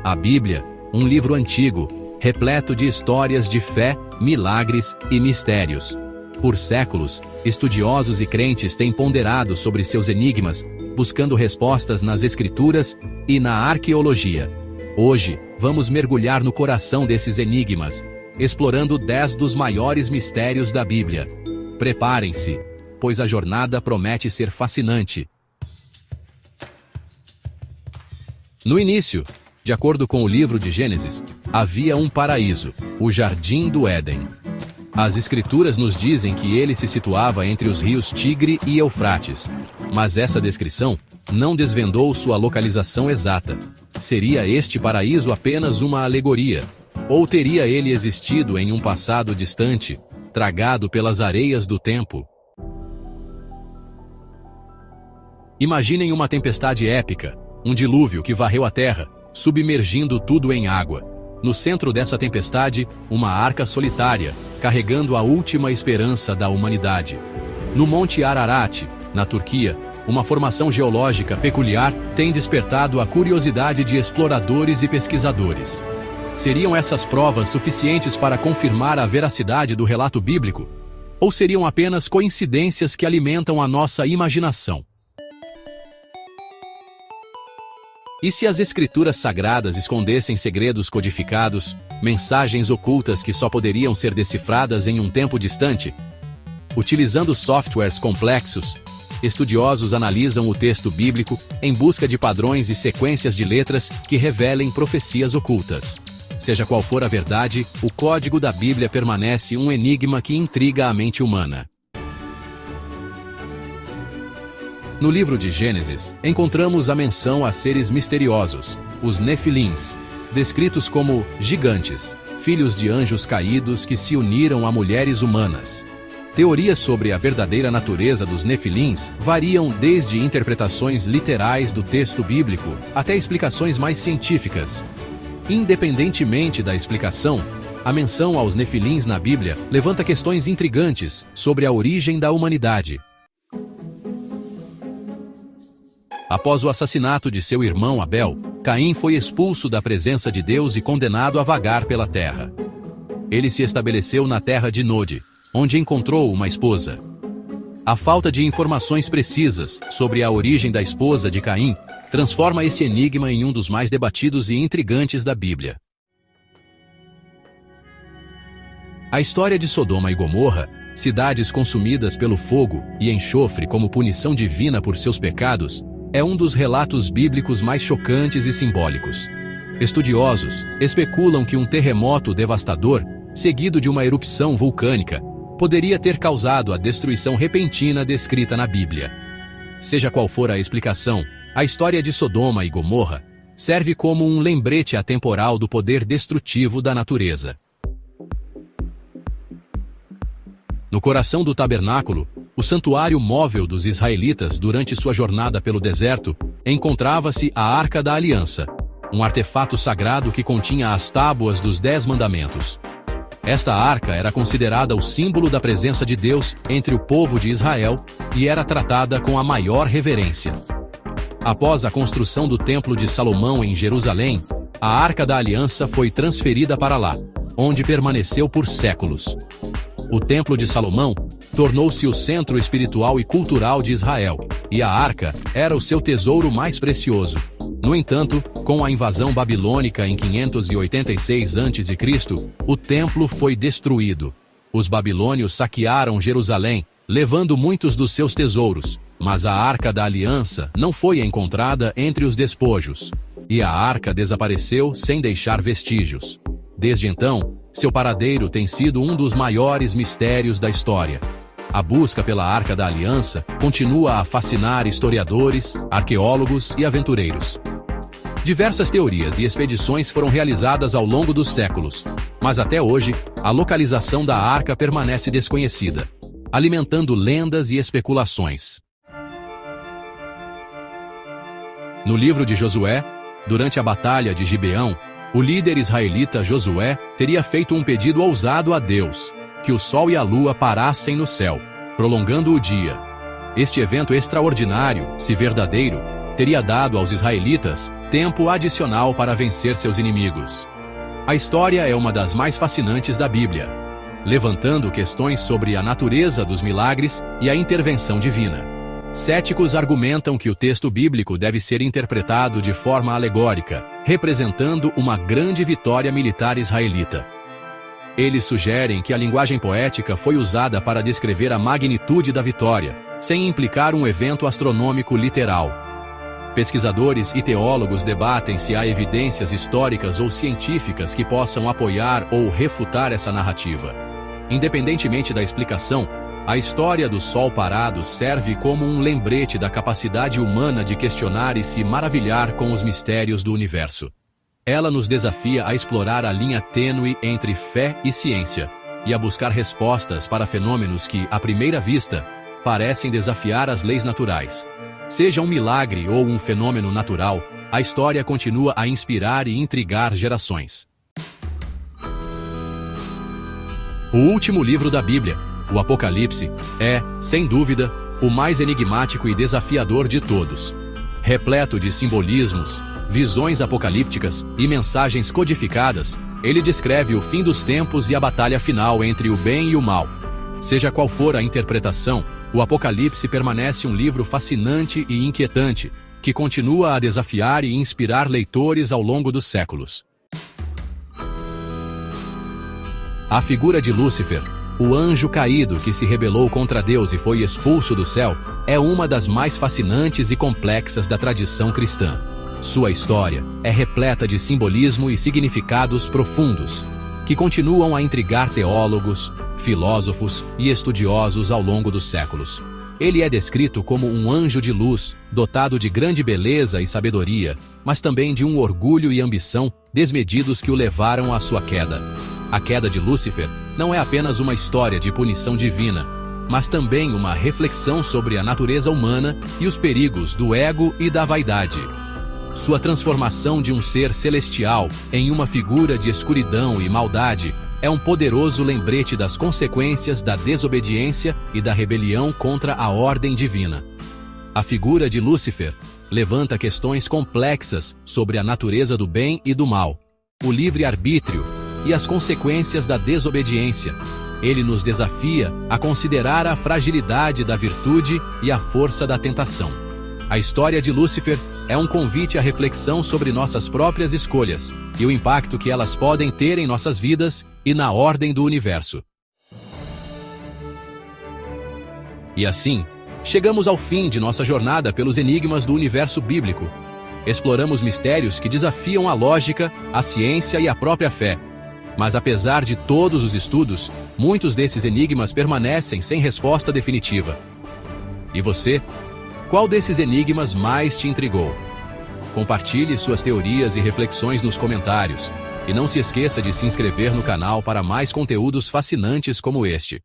A Bíblia, um livro antigo, repleto de histórias de fé, milagres e mistérios. Por séculos, estudiosos e crentes têm ponderado sobre seus enigmas, buscando respostas nas Escrituras e na arqueologia. Hoje, vamos mergulhar no coração desses enigmas, explorando 10 dos maiores mistérios da Bíblia. Preparem-se, pois a jornada promete ser fascinante. No início, de acordo com o livro de Gênesis, havia um paraíso, o Jardim do Éden. As Escrituras nos dizem que ele se situava entre os rios Tigre e Eufrates, mas essa descrição não desvendou sua localização exata. Seria este paraíso apenas uma alegoria? Ou teria ele existido em um passado distante, tragado pelas areias do tempo? Imaginem uma tempestade épica, um dilúvio que varreu a terra, submergindo tudo em água. No centro dessa tempestade, uma arca solitária, carregando a última esperança da humanidade. No Monte Ararat, na Turquia, uma formação geológica peculiar tem despertado a curiosidade de exploradores e pesquisadores. Seriam essas provas suficientes para confirmar a veracidade do relato bíblico? Ou seriam apenas coincidências que alimentam a nossa imaginação? E se as Escrituras Sagradas escondessem segredos codificados, mensagens ocultas que só poderiam ser decifradas em um tempo distante? Utilizando softwares complexos, estudiosos analisam o texto bíblico em busca de padrões e sequências de letras que revelem profecias ocultas. Seja qual for a verdade, o código da Bíblia permanece um enigma que intriga a mente humana. No livro de Gênesis, encontramos a menção a seres misteriosos, os Nefilins, descritos como gigantes, filhos de anjos caídos que se uniram a mulheres humanas. Teorias sobre a verdadeira natureza dos Nefilins variam desde interpretações literais do texto bíblico até explicações mais científicas. Independentemente da explicação, a menção aos Nefilins na Bíblia levanta questões intrigantes sobre a origem da humanidade. Após o assassinato de seu irmão Abel, Caim foi expulso da presença de Deus e condenado a vagar pela terra. Ele se estabeleceu na terra de Nod, onde encontrou uma esposa. A falta de informações precisas sobre a origem da esposa de Caim transforma esse enigma em um dos mais debatidos e intrigantes da Bíblia. A história de Sodoma e Gomorra, cidades consumidas pelo fogo e enxofre como punição divina por seus pecados, é um dos relatos bíblicos mais chocantes e simbólicos. Estudiosos especulam que um terremoto devastador, seguido de uma erupção vulcânica, poderia ter causado a destruição repentina descrita na Bíblia. Seja qual for a explicação, a história de Sodoma e Gomorra serve como um lembrete atemporal do poder destrutivo da natureza. No coração do tabernáculo, o santuário móvel dos israelitas durante sua jornada pelo deserto, encontrava-se a Arca da Aliança, um artefato sagrado que continha as tábuas dos 10 mandamentos. Esta arca era considerada o símbolo da presença de Deus entre o povo de Israel e era tratada com a maior reverência. Após a construção do Templo de Salomão em Jerusalém, a Arca da Aliança foi transferida para lá, onde permaneceu por séculos. O Templo de Salomão tornou-se o centro espiritual e cultural de Israel, e a arca era o seu tesouro mais precioso. No entanto, com a invasão babilônica em 586 a.C., o templo foi destruído. Os babilônios saquearam Jerusalém, levando muitos dos seus tesouros, mas a Arca da Aliança não foi encontrada entre os despojos, e a arca desapareceu sem deixar vestígios. Desde então, seu paradeiro tem sido um dos maiores mistérios da história. A busca pela Arca da Aliança continua a fascinar historiadores, arqueólogos e aventureiros. Diversas teorias e expedições foram realizadas ao longo dos séculos, mas até hoje, a localização da arca permanece desconhecida, alimentando lendas e especulações. No livro de Josué, durante a Batalha de Gibeão, o líder israelita Josué teria feito um pedido ousado a Deus, que o sol e a lua parassem no céu, prolongando o dia. Este evento extraordinário, se verdadeiro, teria dado aos israelitas tempo adicional para vencer seus inimigos. A história é uma das mais fascinantes da Bíblia, levantando questões sobre a natureza dos milagres e a intervenção divina. Céticos argumentam que o texto bíblico deve ser interpretado de forma alegórica, representando uma grande vitória militar israelita. Eles sugerem que a linguagem poética foi usada para descrever a magnitude da vitória, sem implicar um evento astronômico literal. Pesquisadores e teólogos debatem se há evidências históricas ou científicas que possam apoiar ou refutar essa narrativa. Independentemente da explicação, a história do Sol parado serve como um lembrete da capacidade humana de questionar e se maravilhar com os mistérios do universo. Ela nos desafia a explorar a linha tênue entre fé e ciência, e a buscar respostas para fenômenos que, à primeira vista, parecem desafiar as leis naturais. Seja um milagre ou um fenômeno natural, a história continua a inspirar e intrigar gerações. O último livro da Bíblia, o Apocalipse, é, sem dúvida, o mais enigmático e desafiador de todos. Repleto de simbolismos, visões apocalípticas e mensagens codificadas, ele descreve o fim dos tempos e a batalha final entre o bem e o mal. Seja qual for a interpretação, o Apocalipse permanece um livro fascinante e inquietante, que continua a desafiar e inspirar leitores ao longo dos séculos. A figura de Lúcifer, o anjo caído que se rebelou contra Deus e foi expulso do céu, é uma das mais fascinantes e complexas da tradição cristã. Sua história é repleta de simbolismo e significados profundos, que continuam a intrigar teólogos, filósofos e estudiosos ao longo dos séculos. Ele é descrito como um anjo de luz, dotado de grande beleza e sabedoria, mas também de um orgulho e ambição desmedidos que o levaram à sua queda. A queda de Lúcifer não é apenas uma história de punição divina, mas também uma reflexão sobre a natureza humana e os perigos do ego e da vaidade. Sua transformação de um ser celestial em uma figura de escuridão e maldade é um poderoso lembrete das consequências da desobediência e da rebelião contra a ordem divina. A figura de Lúcifer levanta questões complexas sobre a natureza do bem e do mal, o livre-arbítrio e as consequências da desobediência. Ele nos desafia a considerar a fragilidade da virtude e a força da tentação. A história de Lúcifer é um convite à reflexão sobre nossas próprias escolhas e o impacto que elas podem ter em nossas vidas e na ordem do universo. E assim, chegamos ao fim de nossa jornada pelos enigmas do universo bíblico. Exploramos mistérios que desafiam a lógica, a ciência e a própria fé. Mas apesar de todos os estudos, muitos desses enigmas permanecem sem resposta definitiva. E você? Qual desses enigmas mais te intrigou? Compartilhe suas teorias e reflexões nos comentários. E não se esqueça de se inscrever no canal para mais conteúdos fascinantes como este.